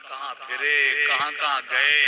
कहाँ फिरे, कहाँ कहाँ गए,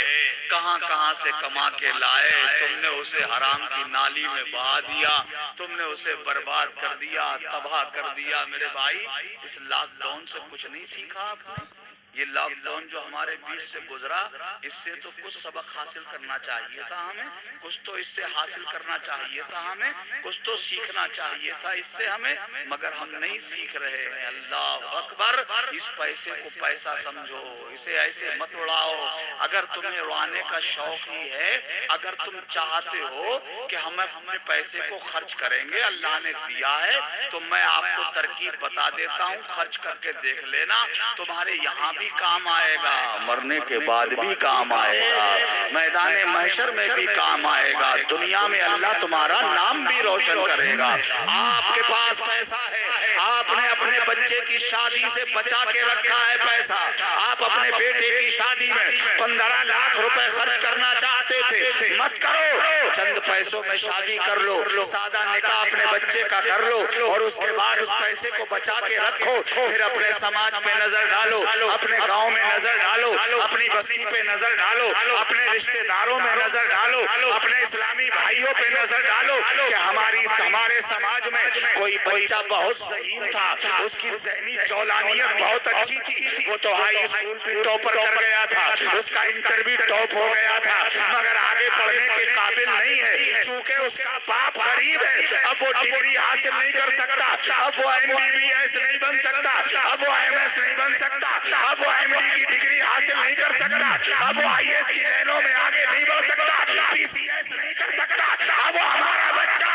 कहाँ कहाँ से कमा के लाए, तुमने उसे हराम की नाली में बहा दिया, तुमने उसे बर्बाद कर दिया, तबाह कर दिया। मेरे भाई, इस लॉकडाउन से कुछ नहीं सीखा आपने? ये लॉकडाउन जो हमारे बीच से गुजरा, इससे तो कुछ सबक हासिल करना चाहिए था हमें, कुछ तो इससे हासिल करना चाहिए था हमें, कुछ तो सीखना चाहिए था इससे हमें, मगर हम नहीं सीख रहे हैं। अल्लाह अकबर। इस पैसे को पैसा समझो, इसे ऐसे मत उड़ाओ। अगर तुम्हें उड़ाने का शौक ही है, अगर तुम चाहते हो कि हम अपने पैसे को खर्च करेंगे, अल्लाह ने दिया है, तो मैं आपको तरकीब बता देता हूँ, खर्च करके देख लेना, तुम्हारे यहाँ भी काम आएगा, मरने के बाद भी काम आएगा, मैदान महशर में भी काम आएगा, दुनिया में अल्लाह तुम्हारा नाम भी रोशन करेगा। आपके पास पैसा है, आपने अपने बच्चे की शादी से बचा के रखा है पैसा, आप अपने बेटे की शादी में 15 लाख रुपए खर्च करना चाहते थे, मत करो, चंद पैसों में शादी कर लो, सादा निकाह अपने बच्चे का कर लो, और उसके बाद उस पैसे को बचा के रखो, फिर अपने समाज पे नजर डालो, अपने गांव में नजर डालो, अपनी बस्ती पे नजर डालो, अपने रिश्तेदारों में नजर डालो, अपने इस्लामी भाइयों पे नजर डालो कि हमारे समाज में कोई बच्चा बहुत ज़हीन था, उसकी ज़हनी चौलानियत बहुत अच्छी थी, वो तो हाई स्कूल भी टॉपर कर गया था, उसका इंटर भी टॉप हो गया था, मगर आगे पढ़ने के काबिल नहीं है, चूंकि उसका बाप गरीब है, अब वो डिग्री हासिल नहीं कर सकता, अब वो MBBS नहीं बन सकता, अब वो MS नहीं बन सकता, अब वो MD की डिग्री हासिल नहीं कर सकता, अब वो IAS की लाइनों में आगे नहीं बढ़ सकता, PCS नहीं कर सकता, अब वो हमारा बच्चा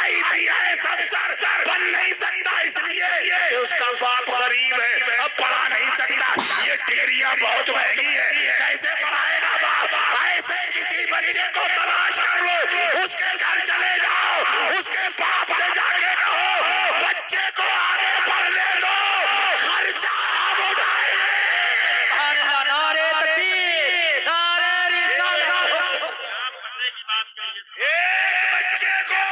IPS अफसर बन नहीं सकता, इसलिए कि उसका बाप गरीब है, अब पढ़ा नहीं सकता, ये डिग्रियां बहुत महंगी है, कैसे पढ़ाएगा बाप? ऐसे किसी बच्चे को तलाश कर लो, उसके घर चले जाओ, उसके बाप से जाके कहो बच्चे को आगे पढ़ने दो, खर्चा हम उठाएंगे। नारे तकबीर, नारे रिसालत। एक बच्चे को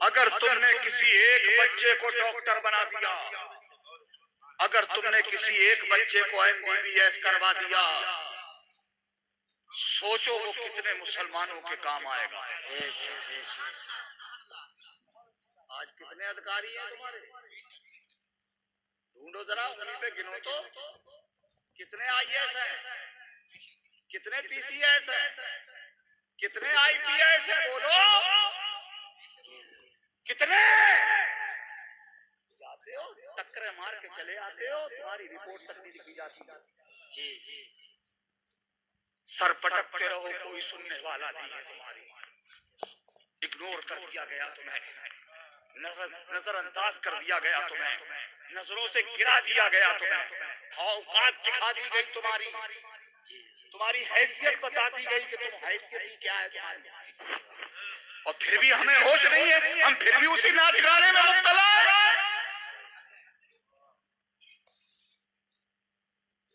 अगर तुमने किसी एक बच्चे को डॉक्टर बना दिया, अगर तुमने किसी एक बच्चे को MBBS करवा दिया, सोचो वो कितने मुसलमानों के काम आएगा। आज कितने अधिकारी हैं तुम्हारे? ढूंढो जरा, उन्हीं पे गिनो तो, कितने IAS हैं, कितने PCS हैं, कितने IPS हैं, बोलो कितने? जाते हो टक्कर मार के चले आते हो, तुम्हारी रिपोर्ट तक नहीं लिखी जाती जी, सर पटकते रहो, कोई सुनने वाला नहीं है तुम्हारी, इग्नोर कर दिया गया तुम्हें, नजरअंदाज कर दिया गया तुम्हें, नजरों से गिरा दिया गया तुम्हें, औकात दिखा दी गई तुम्हारी, तुम्हारी हैसियत बता दी गई कि तुम हैसियत ही क्या है तुम्हारी, और फिर भी हमें होश नहीं है, हम फिर भी उसी नाच गाने में मुब्तला है,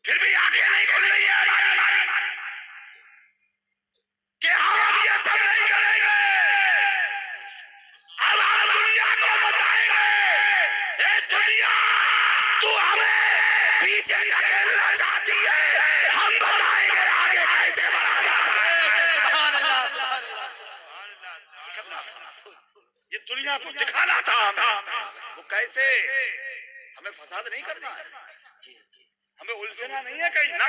फिर भी आगे नहीं खुल रही है कि हम ये सब नहीं करेंगे। अब हम दुनिया को बताएंगे, ए दुनिया, तू हमें पीछे ढकेलना चाहती है, हम बताएंगे आगे कैसे बढ़ा जाता है। करना था, ये दुनिया को दिखाना था हमें, वो कैसे, हमें फसाद नहीं करना है, हमें उलझना नहीं है कहीं ना,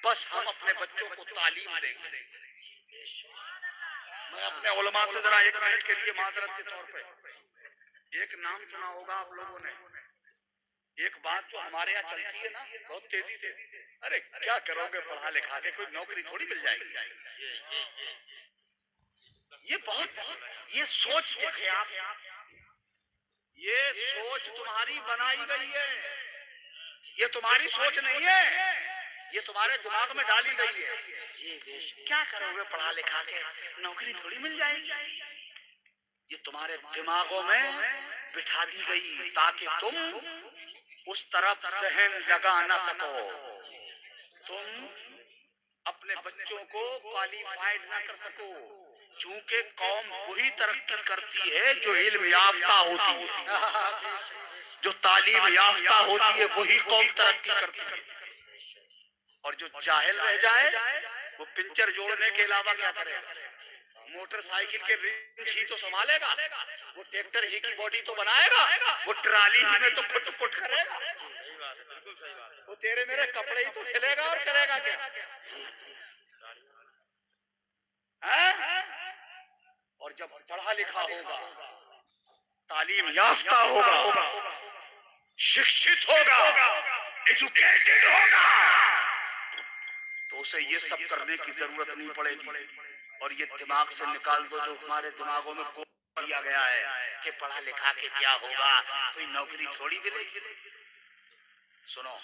बस हम अपने बच्चों को तालीम देंगे। मैं अपने उलमा से जरा 1 मिनट के लिए माजरत के तौर पे, एक नाम सुना होगा आप लोगों ने, एक बात जो हमारे यहाँ चलती है ना बहुत तेजी से, अरे क्या करोगे पढ़ा लिखा के, कोई नौकरी थोड़ी मिल जाएगी, ये बहुत, ये सोच देखे आप, ये सोच तुम्हारी बनाई गई है, ये तुम्हारी सोच नहीं है, ये तुम्हारे दिमाग में डाली गई है जी। क्या करोगे पढ़ा लिखा के, नौकरी थोड़ी मिल जाएगी, ये तुम्हारे दिमागों में बिठा दी गई ताकि तुम उस तरफ जहन लगा ना सको, तुम अपने बच्चों को क्वालिफाइड ना कर सको, चूंकि कौम वही तरक्की करती है जो इल्म याफ्ता होती है, जो तालीम याफ्ता होती है वही कौम तरक्की करती है। और जो जाहिल रह जाए वो पिंचर जोड़ने के अलावा क्या करेगा? मोटरसाइकिल के रिंच ही तो संभालेगा, वो ट्रैक्टर ही की बॉडी तो बनाएगा, वो ट्राली ही में तो फुट फुट करेगा, वो तेरे मेरे कपड़े ही तो सिलेगा और करेगा क्या? और जब पढ़ा लिखा होगा, तालीम याफ्ता होगा, शिक्षित होगा, एजुकेटेड होगा, तो उसे ये सब करने की जरूरत नहीं पड़ेगी। और ये दिमाग से निकाल दो जो हमारे दिमागों में दिया गया है कि पढ़ा लिखा के क्या होगा, कोई नौकरी थोड़ी मिलेगी। सुनो,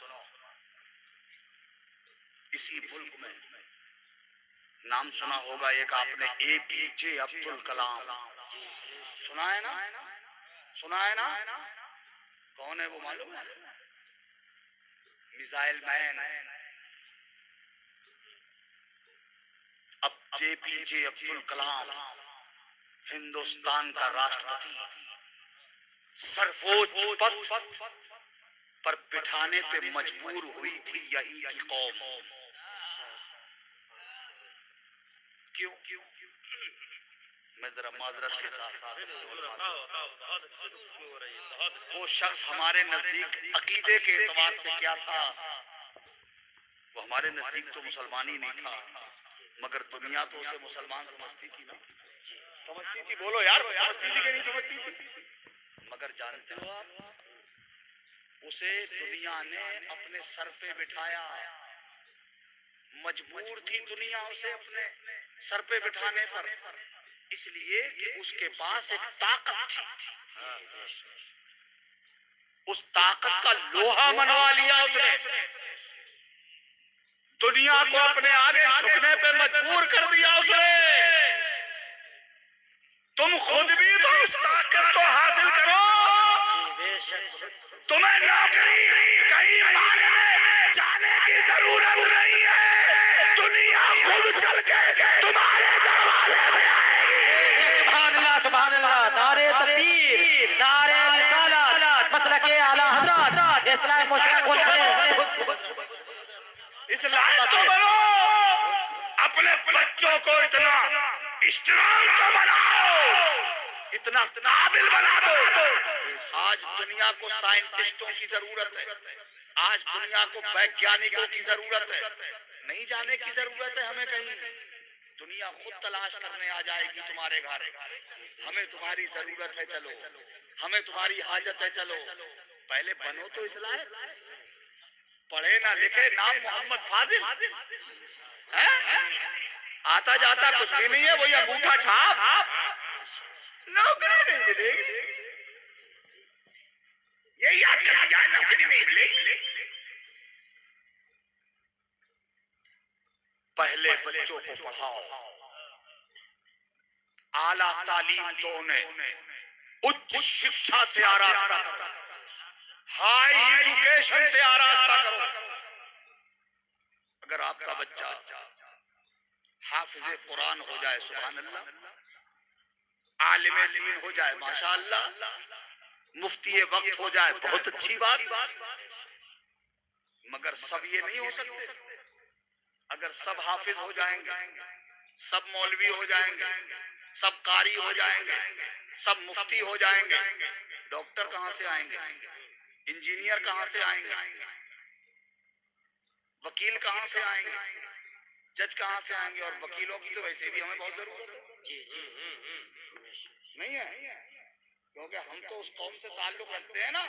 इसी मुल्क में नाम सुना होगा एक आपने, APJ अब्दुल कलाम। सुना है ना? सुना है ना? कौन है वो मालूम है? Missile man. अब APJ अब्दुल कलाम हिंदुस्तान का राष्ट्रपति, सर्वोच्च पद पर बिठाने पे मजबूर हुई थी यही की कौम। क्यों? मैं जरा माजरत के साथ, वो शख्स हमारे नजदीक अकीदे के एतबार से क्या था? वो हमारे नजदीक तो मुसलमान ही नहीं था, मगर दुनिया तो उसे मुसलमान समझती थी ना, समझती थी। बोलो यार, समझती थी कि नहीं समझती थी? मगर जानते हो आप, उसे दुनिया ने अपने सर पे बिठाया, मजबूर थी दुनिया उसे अपने सर पे बिठाने पर, इसलिए कि उसके पास एक ताकत थी। उस ताकत का लोहा मनवा लिया उसने, दुनिया को अपने आगे झुकने पे मजबूर कर दिया उसने। तुम खुद भी तो उस ताकत को हासिल करो। तुम्हें नौकरी कहीं मांगने जाने की जरूरत नहीं है, दुनिया खुद चल के तुम्हारे दरवाजे में आएगी। सुभान अल्लाह, सुभान अल्लाह। नारे तकबीर, नारे रिसालत, मसलके आला हजरत, इस्लाम मुश्किल कॉन्फ्रेंस। इस लायक तो बनो, अपने बच्चों को इतना स्ट्रांग तो बनाओ, इतना काबिल बना दो। आज दुनिया को साइंटिस्टों की जरूरत है, आज दुनिया को वैज्ञानिकों की जरूरत है, नहीं जाने की जरूरत है हमें कहीं। दुनिया खुद तलाश करने आ जाएगी तुम्हारे घर, हमें तुम्हारी जरूरत है, चलो, हमें तुम्हारी हाजत है, चलो। पहले बनो तो इस लायक, पढ़े ना लिखे, नाम मोहम्मद फाजिल है, आता जाता कुछ भी नहीं है, वही अंगूठा छाप, नौकरी नहीं मिलेगी, ये याद कर लिया, नौकरी नहीं मिलेगी। पहले बच्चों को पढ़ाओ, आला तालीम दो उन्हें, उच्च शिक्षा से आरास्ता करो, हाई एजुकेशन से आरास्ता करो। अगर आपका बच्चा हाफिज़े कुरान हो जाए, सुभान अल्लाह, आलिमे दीन हो जाए, माशाअल्लाह, मुफ्ती वक्त हो जाए, बहुत अच्छी बात, मगर सब ये नहीं हो सकते। अगर सब हाफिज हो जाएंगे, सब मौलवी हो जाएंगे, सब कारी हो जाएंगे, सब मुफ्ती हो जाएंगे, डॉक्टर कहां से आएंगे? इंजीनियर कहां से आएंगे? वकील कहां से आएंगे? जज कहां से आएंगे? और वकीलों की तो वैसे भी हमें बहुत जरूरत है, नहीं है? क्योंकि हम तो उस कौम से ताल्लुक रखते हैं ना,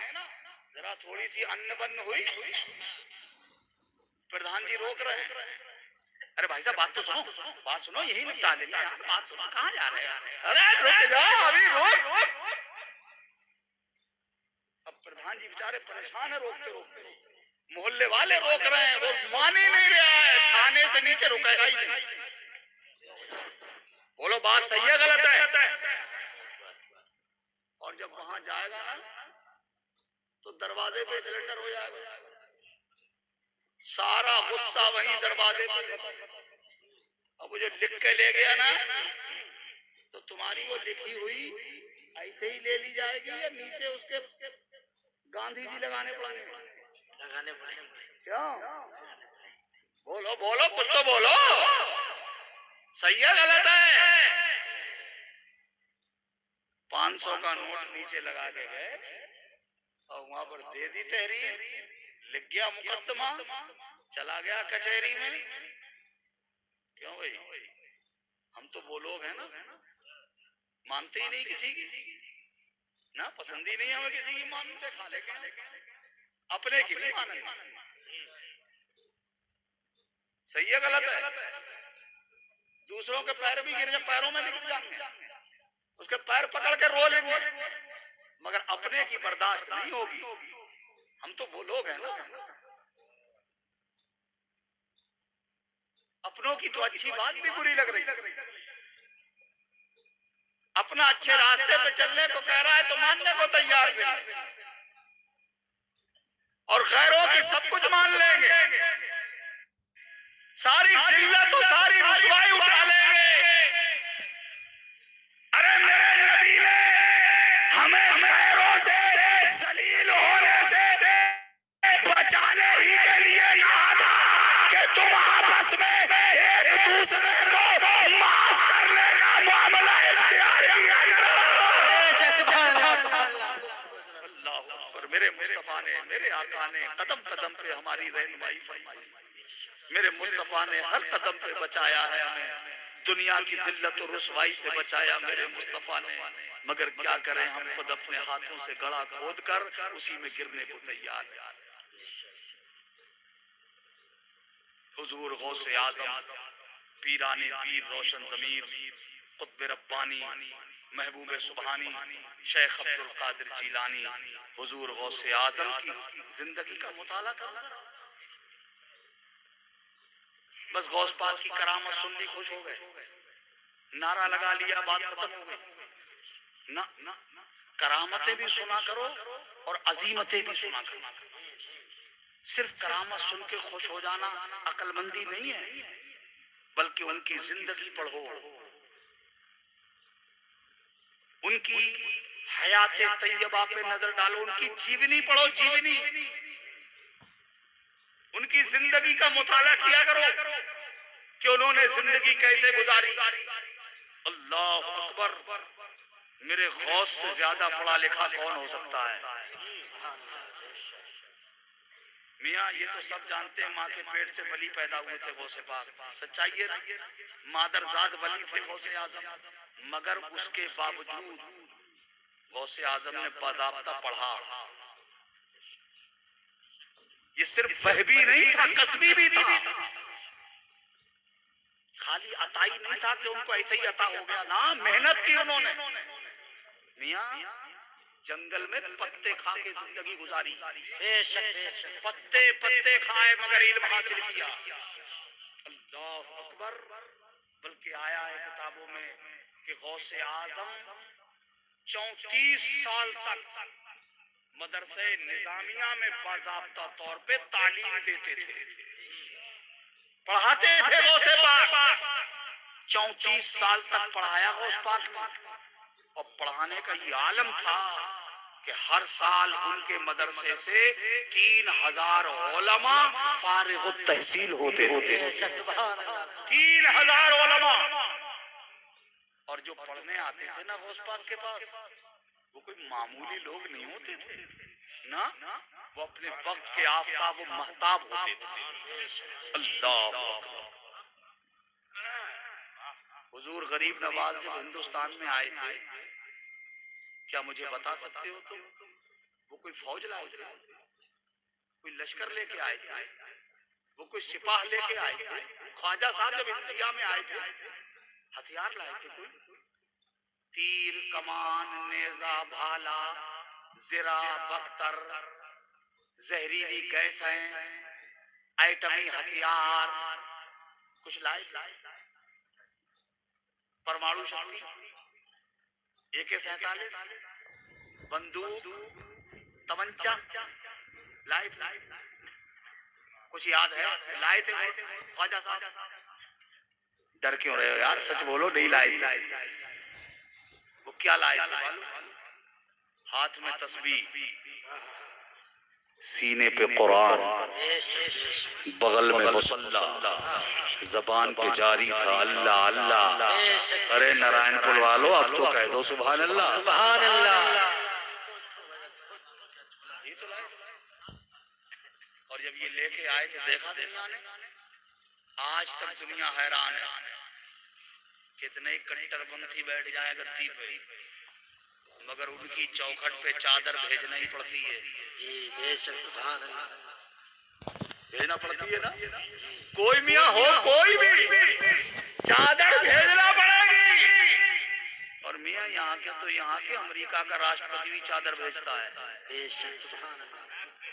जरा थोड़ी सी अन्न बन्न हुई, प्रधान जी रोक रहे हैं, अरे भाई साहब बात तो सुनो, बात सुनो, यही निपटा देंगे यार, बात सुनो, कहाँ जा रहे हैं? अरे रुक जाओ, अभी रोक। अब प्रधान जी बेचारे परेशान है, रोकते रोकते, मोहल्ले वाले रोक रहे हैं, वो मान ही नहीं रहा है, थाने से नीचे रुकेगा ही नहीं। बोलो बात सही है गलत है? और जब वहां जाएगा ना तो दरवाजे पे सिलेंडर हो जाएगा, सारा गुस्सा वहीं दरवाजे पे। अब मुझे लिख के ले गया ना, तो तुम्हारी वो लिखी हुई ऐसे ही ले ली जाएगी या नीचे उसके गांधी जी लगाने पड़ेंगे? क्यों? बोलो बोलो, कुछ तो बोलो, सही है गलत है? 500 का नोट नीचे लगा के गए और वहां पर दे दी तहरीर, लिख गया मुकदमा, चला गया कचहरी में। क्यों भाई? हम तो वो लोग हैं ना, मानते ही नहीं किसी की ना, पसंद ही नहीं हमें किसी की मानते, खा लेके अपने की नहीं मानेंगे। सही है गलत है? दूसरों के पैर भी गिर जाए, पैरों में भी गिर जाएंगे, उसके पैर पकड़ के रो लेंगे, मगर अपने की बर्दाश्त नहीं होगी। हम तो वो लोग हैं ना, अपनों की तो अच्छी बात भी बुरी लग रही, अपना अच्छे रास्ते पे चलने को कह रहा है तो मानने को तैयार नहीं, और गैरों की सब कुछ मान लेंगे, सारी जिल्लत और सारी रुसवाई उठा लेंगे। अरे मेरे नबी ने हमें गैरों से जलील होने से बचाने ही के लिए कहा था कि तुम आपस में एक दूसरे को माफ करने का मामला इख्तियार किया करो। अल्लाह अकबर। मेरे मुस्तफा ने, मेरे आका ने कदम कदम पे हमारी रहनुमाई फरमाई, मेरे मुस्तफा ने हर कदम पे बचाया है हमें, दुनिया की जिल्लत और रुसवाई से बचाया मेरे मुस्तफा ने। मगर क्या करें, हम खुद अपने हाथों से गड़ा खोद कर उसी में गिरने को तैयार है। हुजूर गौसे आजम, पीराने पीर रोशन ज़मीर, कुतुब रब्बानी, महबूब सुबहानी, शेख अब्दुल कादिर जीलानी, हुजूर गौसे आजम की जिंदगी का मुताला करना, बस गौस पाक की करामत सुन ली, खुश हो गए, नारा लगा लिया, बात खत्म हो गई ना। करामतें भी सुना करो और अजीमतें भी सुना करो। सिर्फ करामत सुन के खुश हो जाना अक्लमंदी नहीं है, बल्कि उनकी जिंदगी पढ़ो, उनकी हयाते तैयबा पे नजर डालो, उनकी जीवनी पढ़ो, जीवनी, उनकी जिंदगी का मुताला किया करो कि उन्होंने जिंदगी कैसे गुजारी। अल्लाह अकबर। मेरे गौस से ज्यादा पढ़ा लिखा कौन हो सकता है? मियाँ ये तो सब जानते हैं, माँ के पेट से वली पैदा हुए थे गौसे पाक, सच्चाई है ना, मादरजाद वली थे गौसे आजम, मगर उसके बावजूद गौसे आजम ने बाज़ाब्ता पढ़ा। ये सिर्फ वहबी नहीं था, कसबी भी था, खाली अताई नहीं था कि उनको ऐसे ही अता हो गया ना, मेहनत की उन्होंने। मियाँ जंगल में पत्ते खा के जिंदगी गुजारी, पत्ते पत्ते खाए मगर इल्म हासिल किया। अल्लाह अकबर। बल्कि आया है किताबों में कि गौसे आजम 34 साल तक मदरसे निजामिया में बाज़ाब्ता तौर पे तालीम देते थे, पढ़ाते थे गौसे पाक। 34 साल तक पढ़ाया गौस पाक ने, और पढ़ाने का ये आलम था कि हर साल उनके मदरसे से 3000 उलमा फारिग तहसील होते थे। 3000 उलमा। और जो पढ़ने आते थे ना गौस पाक के पास, वो कोई मामूली लोग नहीं होते थे ना, वो अपने वक्त के आफताब और महताब होते थे। अल्लाह। हुजूर गरीब नवाज जब हिंदुस्तान में आए थे, क्या मुझे बता सकते हो तुम, वो कोई फौज लाए थे, कोई लश्कर लेके आए थे, वो कोई सिपाह लेके आए थे? ख्वाजा साहब जब इंडिया में आए थे हथियार लाए थे, कोई तीर कमान नेजा भाला जिरा बख्तर जहरीली गैसें एटमी हथियार कुछ लाए थे? परमाणु शक्ति, AK-47 बंदूक तमंचा लाए थे? कुछ याद है? लाए थे ख्वाजा साहब? डर क्यों रहे हो यार, सच बोलो, नहीं लाए थे? क्या लाए थे मालूम? हाथ में तस्बीह, सीने पे कुरान, बगल में मुसल्ला, जबान पे जारी था अल्लाह अल्लाह। अरे नारायणपुर वालों, अब तो कह दो सुभान अल्लाह। सुभान अल्लाह। और जब ये लेके आए तो देखा दुनिया ने, आज तक दुनिया हैरान है। कितने ही कट्टरपंथी बैठ जाए गद्दी पे, मगर उनकी चौखट पे चादर भेजना ही पड़ती है। जी बेशक, सुभान अल्लाह, भेजना पड़ती है ना। कोई मियाँ हो कोई भी, चादर भेजना पड़ेगी। और मियाँ यहाँ के तो यहाँ के अमेरिका का राष्ट्रपति भी चादर भेजता है। बेशक, सुभान अल्लाह।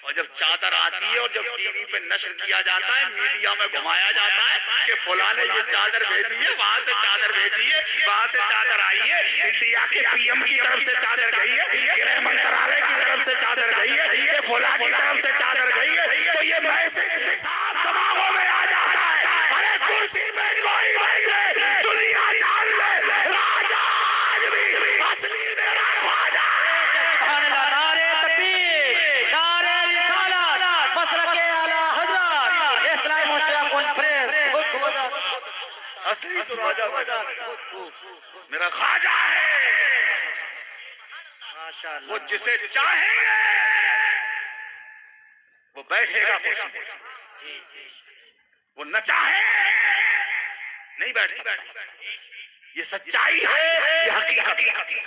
और जब चादर आती है और जब टीवी पे नश्र किया जाता है, मीडिया में घुमाया जाता है कि फुला ने ये चादर भेजी है, वहां से चादर भेजी है, वहां से चादर आई है, इंडिया के पीएम की तरफ से चादर गई है, गृह मंत्रालय की तरफ से चादर गई है, ये फुला की तरफ से चादर गई है, तो ये मैसेज साफ दिमागों में आ जाता है। अरे कुर्सी पे कोई बैठे, दुनिया जान ले, राजा आज भी असली मेरा ख्वाजा। सुभान अल्लाह। नारे तकबीर, नारे रिसालत, मसलके आला हजरत, इस्लामी मुशरा कॉन्फ्रेंस। असली तो राजा मेरा ख्वाजा है। माशाअल्लाह। वो जिसे चाहेंगे वो बैठेगा कुर्सी पे, वो न चाहे नहीं बैठ सकता। ये सच्चाई है, ये हकीकत है।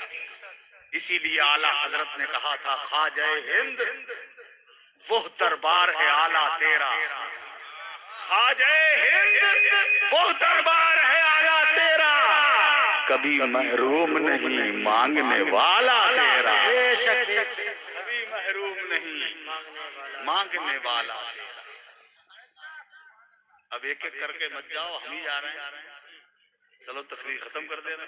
इसीलिए आला हजरत ने कहा था, ख्वाजा हिंद वो दरबार है आला तेरा। ख्वाजा हिंद वो दरबार है आला तेरा, कभी महरूम नहीं मांगने वाला तेरा। बेशक बेशक, कभी महरूम नहीं मांगने वाला तेरा। अब एक एक करके मत जाओ, हम ही जा रहे हैं। चलो तकरीर खत्म कर देना।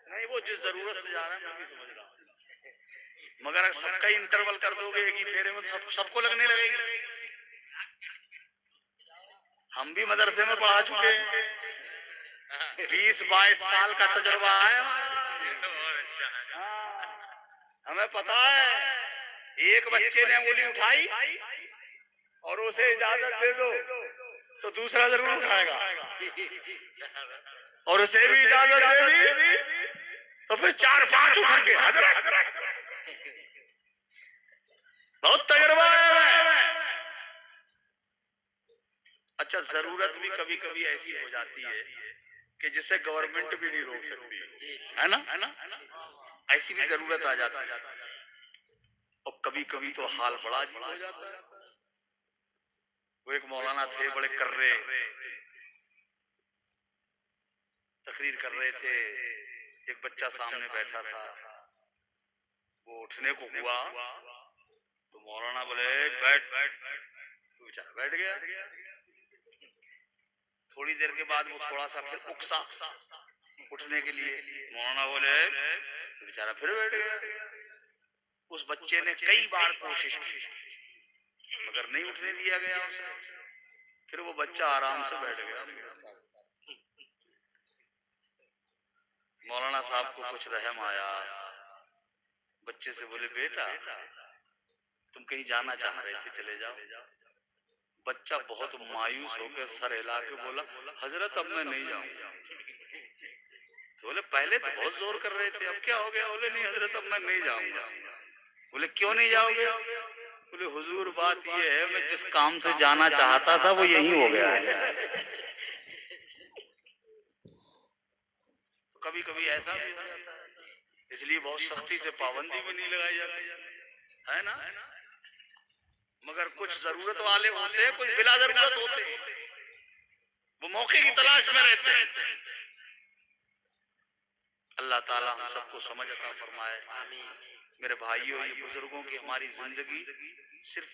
नहीं, वो जिस जरूरत से जा रहे हैं मैं भी समझ रहा हूँ, मगर अगर सबका इंटरवल कर दोगे एक ही फेरे में तो सबको लगने लगेगी। हम भी मदरसे में पढ़ा चुके हैं, 20-22 साल का तजुर्बा है। हमें पता है, एक बच्चे ने उंगली उठाई और उसे इजाजत दे दो तो दूसरा जरूर उठाएगा, और उसे भी इजाजत दे दी तो फिर 4-5 उठ के हजरत। बहुत तजुर्बा है। अच्छा, जरूरत भी कभी कभी ऐसी हो जाती है कि जिसे गवर्नमेंट भी नहीं रोक सकती, है ना। ऐसी भी जरूरत आ जाती है। और कभी कभी तो हाल बड़ा अजीब हो जाता है। वो एक मौलाना थे, बड़े कर्रे, तकरीर कर रहे थे। एक बच्चा सामने बैठा था, वो उठने को हुआ तो मौलाना बोले बैठ। बेचारा बैठ गया। थोड़ी देर के बाद वो थोड़ा सा फिर उकसा उठने के लिए, मौलाना बोले, बेचारा फिर बैठ गया। उस बच्चे ने कई बार कोशिश की मगर नहीं उठने दिया गया उसे। फिर वो बच्चा आराम से बैठ गया। मौलाना साहब को कुछ रहम आया, बच्चे से बोले, बेटा तुम कहीं जाना चाह रहे थे, चले जाओ। बच्चा बहुत मायूस होकर सर हिला के बोला, हजरत अब मैं नहीं जाऊंगा। तो बोले, पहले तो बहुत जोर कर रहे थे, अब क्या हो गया? बोले, नहीं हजरत अब मैं नहीं जाऊंगा। बोले, क्यों नहीं जाओगे? बोले, हुजूर बात ये है, मैं जिस काम से जाना चाहता था वो यही हो गया है। तो कभी कभी ऐसा भी हो जाता है, इसलिए बहुत सख्ती से पाबंदी भी नहीं लगाई जा सकती, है ना। मगर कुछ जरूरत वाले होते हैं, कुछ बिला जरूरत होते हैं, वो मौके की तलाश में रहते हैं। अल्लाह ताला हम सबको समझ अता फरमाए। मेरे भाइयों, ये बुजुर्गों की हमारी जिंदगी सिर्फ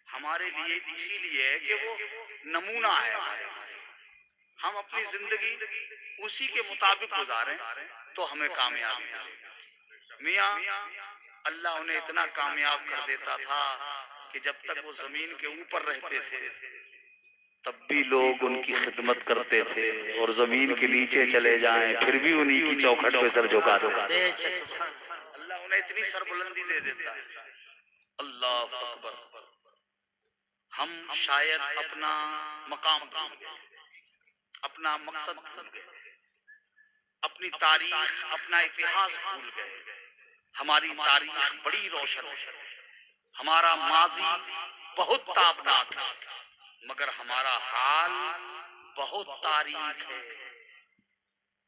हमारे लिए इसीलिए है कि वो नमूना है हमारे लिए। हम अपनी जिंदगी उसी के मुताबिक गुजारें तो हमें कामयाबी मिलेगी। मियाँ अल्लाह उन्हें इतना कामयाब कर देता था कि जब तक वो जमीन के ऊपर रहते थे तब भी लोग उनकी खिदमत करते थे और जमीन के नीचे चले जाएं फिर भी उन्हीं की चौखट पे सर झुकाते। अल्लाह उन्हें इतनी सरबुलंदी दे देता है। अल्लाह अकबर। हम शायद अपना मकाम भूल गए, अपना मकसद भूल गए, अपनी तारीख अपना इतिहास भूल गए। हमारी तारीख बड़ी रोशन है, हमारा माजी बहुत ताबनाक है, मगर हमारा हाल बहुत तारीख है।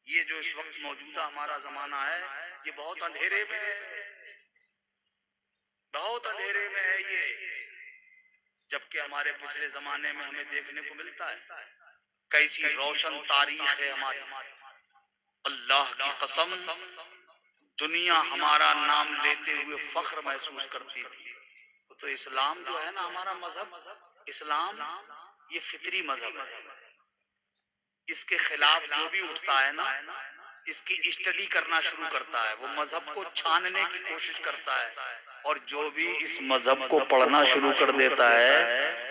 ये जो इस वक्त मौजूदा हमारा जमाना है ये बहुत अंधेरे में है, बहुत अंधेरे में है ये। जबकि हमारे पिछले जमाने में हमें देखने को मिलता है कैसी रोशन तारीख है हमारी। अल्लाह की कसम दुनिया हमारा नाम लेते हुए फख्र महसूस करती थी। तो इस्लाम जो है ना, हमारा मजहब इस्लाम ये फितरी मजहब है। इसके खिलाफ जो भी उठता है ना, इसकी स्टडी करना शुरू करता है, वो मजहब को छानने की कोशिश करता है। और जो भी इस मजहब को पढ़ना शुरू कर देता है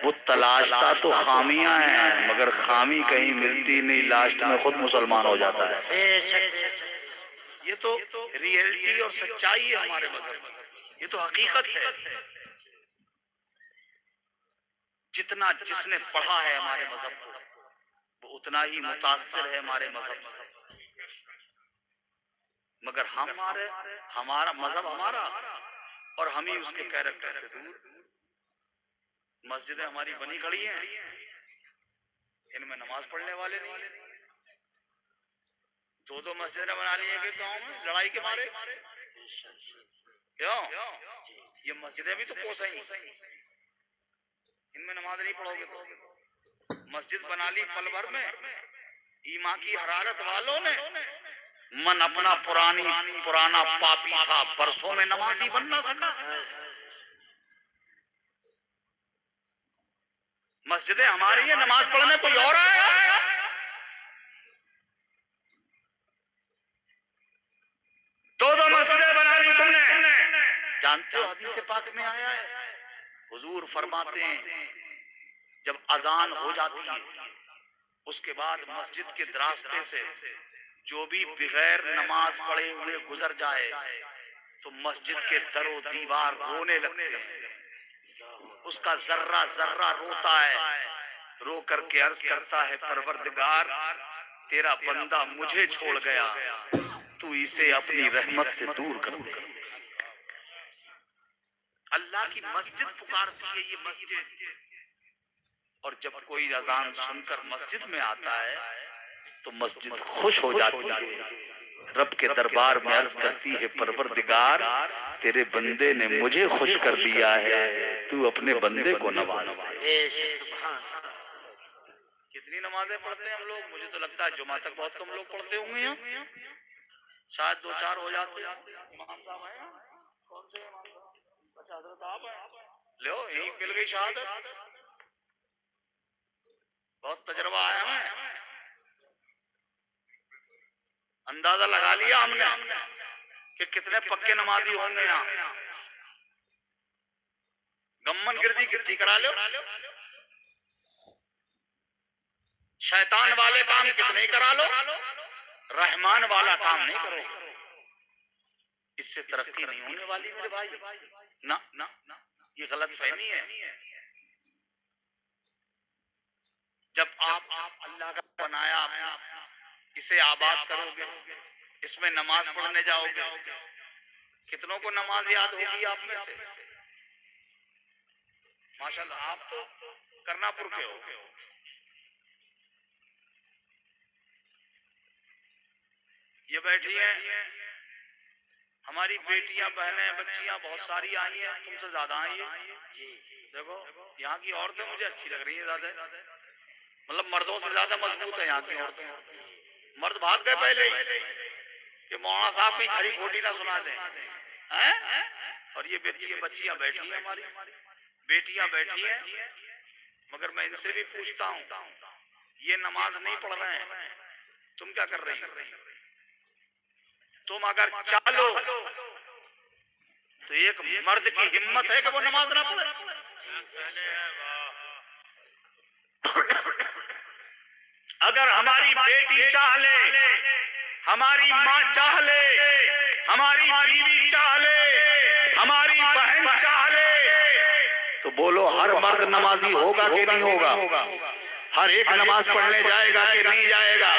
वो तलाशता तो खामियां हैं, मगर खामी कहीं मिलती नहीं, लास्ट में खुद मुसलमान हो जाता है। ये तो रियलिटी और सच्चाई है हमारे मजहब की, ये तो हकीकत है। जितना जिसने पढ़ा है हमारे मजहब को वो उतना ही मुतासिर है हमारे मजहब से। मगर हमारा मजहब हमारा और हम ही उसके कैरेक्टर से दूर। मस्जिदें हमारी बनी खड़ी हैं, इनमें नमाज पढ़ने वाले नहीं है। दो मस्जिदें बना ली है गांव में लड़ाई के मारे। क्यों? ये मस्जिदें भी तो कोसई, इनमें नमाज नहीं पढ़ोगे तो। मस्जिद बना ली पल भर में, ईमान की हरारत वालों ने। मन अपना पुराना पापी था, बरसों में नमाजी बन ना सका। मस्जिदें हमारी है, नमाज पढ़ने कोई और आएगा। दो मस्जिदें बना ली तुमने। जानते हो हदीस पाक में आया है, हुजूर फरमाते हैं जब अजान हो जाती है उसके बाद मस्जिद के रास्ते से जो भी बगैर नमाज पढ़े हुए गुजर जाए तो मस्जिद के दरो दीवार रोने लगते हैं। उसका जर्रा जर्रा रोता है, रो करके अर्ज करता है परवरदिगार तेरा बंदा मुझे छोड़ गया, तू इसे अपनी रहमत से दूर कर दे। अल्लाह की मस्जिद पुकारती है ये मस्जिद। और जब कोई अजान सुनकर मस्जिद में आता है तो मस्जिद खुश हो जाती है, रब के दरबार में अर्ज करती है परवरदिगार तेरे बंदे ने मुझे खुश कर दिया है, तू अपने बंदे को नवाज दे। कितनी नमाजें पढ़ते हैं हम लोग? मुझे तो लगता है जुमा तक बहुत कम लोग पढ़ते होंगे यहाँ, शायद 2-4 हो जाते। इमाम साहब हैं? कौन से इमाम साहब? अच्छा हजरत आप हैं? लो यही मिल गई शहादत। बहुत तजर्बा आया हमें, अंदाजा लगा लिया हमने कि कितने पक्के नमाजी होंगे यहाँ। गम्मन गिरदी कितनी करा लो, शैतान वाले काम कितने ही करा लो, रहमान वाला काम नहीं करोगे, इससे तरक्की नहीं होने वाली मेरे भाई। ना ये गलत फहमी है। जब आप अल्लाह का बनाया आपने, इसे आबाद करोगे, इसमें नमाज पढ़ने जाओगे, कितनों को नमाज याद होगी आप में से? माशाल्लाह आप तो करनापुर के हो। ये बैठी हैं हमारी बेटियां, बहनें, बच्चियां बहुत सारी आई हैं, तुमसे ज्यादा आई है। देखो यहाँ की औरतें मुझे अच्छी लग रही है ज्यादा, मतलब मर्दों से ज्यादा मजबूत है यहाँ की औरतें। मर्द भाग गए पहले ही कि मौलाना साहब कहीं खरी खोटी ना सुना दें, हैं? और ये बच्चियां बैठी हैं, हमारी बेटियां बैठी हैं। मगर मैं इनसे भी पूछता हूँ, ये नमाज नहीं पढ़ रहे हैं, तुम क्या कर रही हो? तुम अगर चालो तो एक मर्द की हिम्मत है कि वो नमाज ना पढ़े? अगर हमारी बेटी चाह ले, हमारी माँ चाह ले, हमारी बीवी चाह ले, हमारी बहन चाह ले, तो बोलो हर मर्द नमाजी होगा कि नहीं होगा? हर एक नमाज पढ़ने जाएगा कि नहीं जाएगा?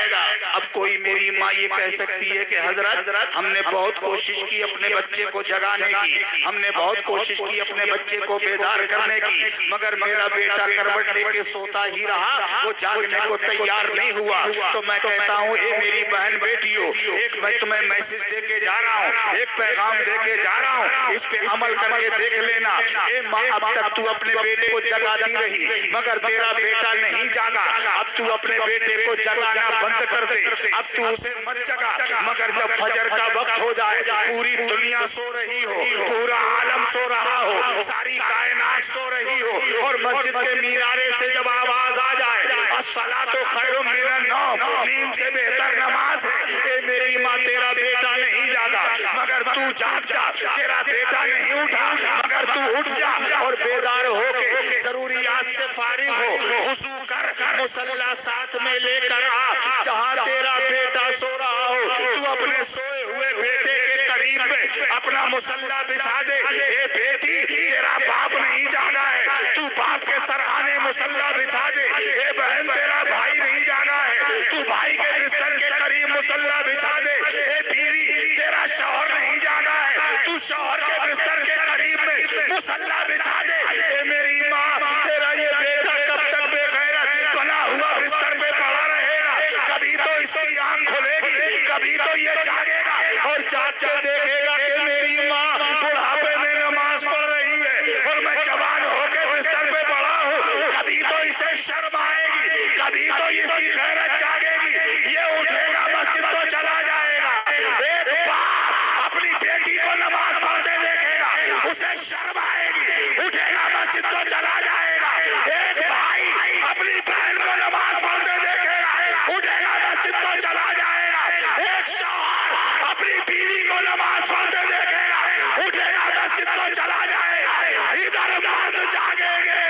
अब कोई मेरी माँ ये कह सकती है कि हजरत हमने बहुत कोशिश की अपने बच्चे को जगाने की, हमने बहुत कोशिश की अपने बच्चे को बेदार करने की, मगर मेरा बेटा करवट लेके सोता ही रहा, वो जागने को तैयार नहीं हुआ। तो मैं कहता हूँ ए मेरी बहन बेटियों, एक मैं तुम्हें मैसेज देके जा रहा हूँ, एक पैगाम देके जा रहा हूँ, इस पे अमल करके देख लेना। ए माँ, अब तक तू अपने बेटे को जगाती रही मगर तेरा बेटा नहीं जागा। अब तू अपने बेटे को जगाना बंद कर दे, अब तू उसे मत जगा। मगर जब फजर का वक्त हो जाए, पूरी दुनिया सो रही हो, पूरा आलम सो रहा हो, सारी कायनात सो रही हो, और मस्जिद के मीनारे से जब आवाज आ जाए अस्सलातु खैरुम मिनन नौम, नींद से बेहतर नमाज है, ए मेरी माँ तेरा बेटा नहीं जागा मगर तू जाग जा, तेरा बेटा नहीं उठा मगर तू उठ जा और बेदार होके जरूरियात से फारिग हो, वुज़ू कर, मुसल्ला साथ में लेकर आ, जहाँ तेरा बेटा सो रहा हो तू अपने सोए हुए बेटे के करीब में अपना मुसल्ला बिछा दे। ए बेटी, तेरा बाप नहीं जागा है, तू बाप के सरहाने मुसल्ला बिछा दे। ए बहन, तेरा भाई नहीं जागा है, तू भाई के बिस्तर के करीब मुसल्ला बिछा दे। ए बीवी, तेरा शौहर नहीं जागा है, तू शौहर के बिस्तर के करीब में मुसल्ला बिछा दे। ए मेरी माँ, तेरा ये बेटा कब तक बेगैरत बना हुआ बिस्तर पे पड़ा रहेगा? कभी तो इसकी आंख खुलेगी, कभी तो ये जागेगा और जाग के देखेगा कि मेरी माँ बुढ़ापे में नमाज पढ़ रही है और मैं जवान होके बिस्तर पे पड़ा हूँ। कभी तो इसे शर्म आएगी, कभी तो इसकी गैरत जागेगी, ये उठेगा, मस्जिद को चला जाएगा। एक बाप अपनी बेटी को नमाज पढ़ते देखेगा, उसे शर्म आएगी, उठेगा, मस्जिद को चला जाएगा। एक भाई अपनी बहन को नमाज पढ़ते देखेगा, उठेगा, मस्जिद को चला जाएगा। एक शौहर अपनी बीवी को नमाज पढ़ते देखेगा, उठेगा, मस्जिद को चला जाएगा। इधर मर्द जागेंगे,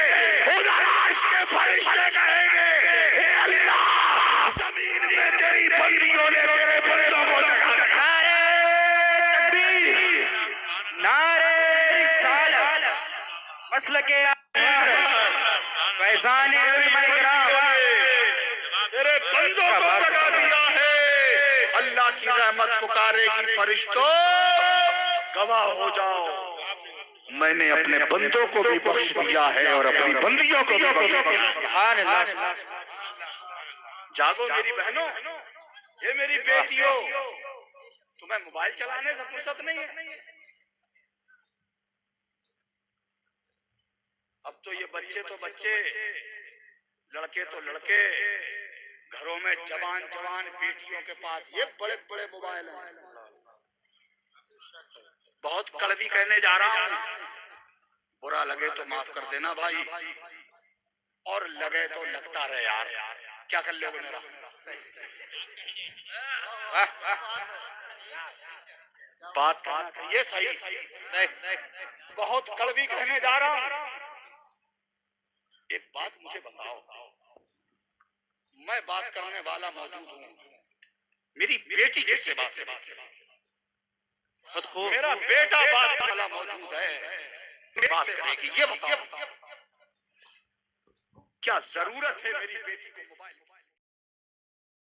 उधर अर्श के फरिश्ते कहेंगे ए अल्लाह, जमीन पे तेरी बंदियों ने तेरे बंदों को जगा दिया। नारे तकबीर, नारे रिसालत, मसलके फैज़ाने उलमाए किराम, तेरे बंदों को जगा दिया है। अल्लाह की रहमत पुकारेगी, फरिश्तों गवाह हो जाओ, मैंने अपने बंदों को भी बख्श दिया है और अपनी बंदियों को भी बख्श दिया। सुभान अल्लाह। जागो मेरी बहनों, ये मेरी बेटियों, तुम्हें मोबाइल चलाने से फुर्सत नहीं है? अब तो ये बच्चे तो बच्चे, लड़के तो लड़के, घरों में जवान जवान बेटियों के पास ये बड़े बड़े मोबाइल हैं। बहुत कड़वी कहने जा रहा हूँ, बुरा लगे तो माफ कर देना भाई, और लगे तो लगता रहे यार, क्या कर लोगे मेरा? बात ये सही, बहुत कड़वी कहने जा रहा हूँ। एक बात मुझे बताओ, मैं बात करने वाला मौजूद हूँ, मेरी बेटी किससे बात करेगी? मेरा बेटा बात करने वाला मौजूद है, बात करेगी, ये बताओ क्या जरूरत है मेरी बेटी को मोबाइल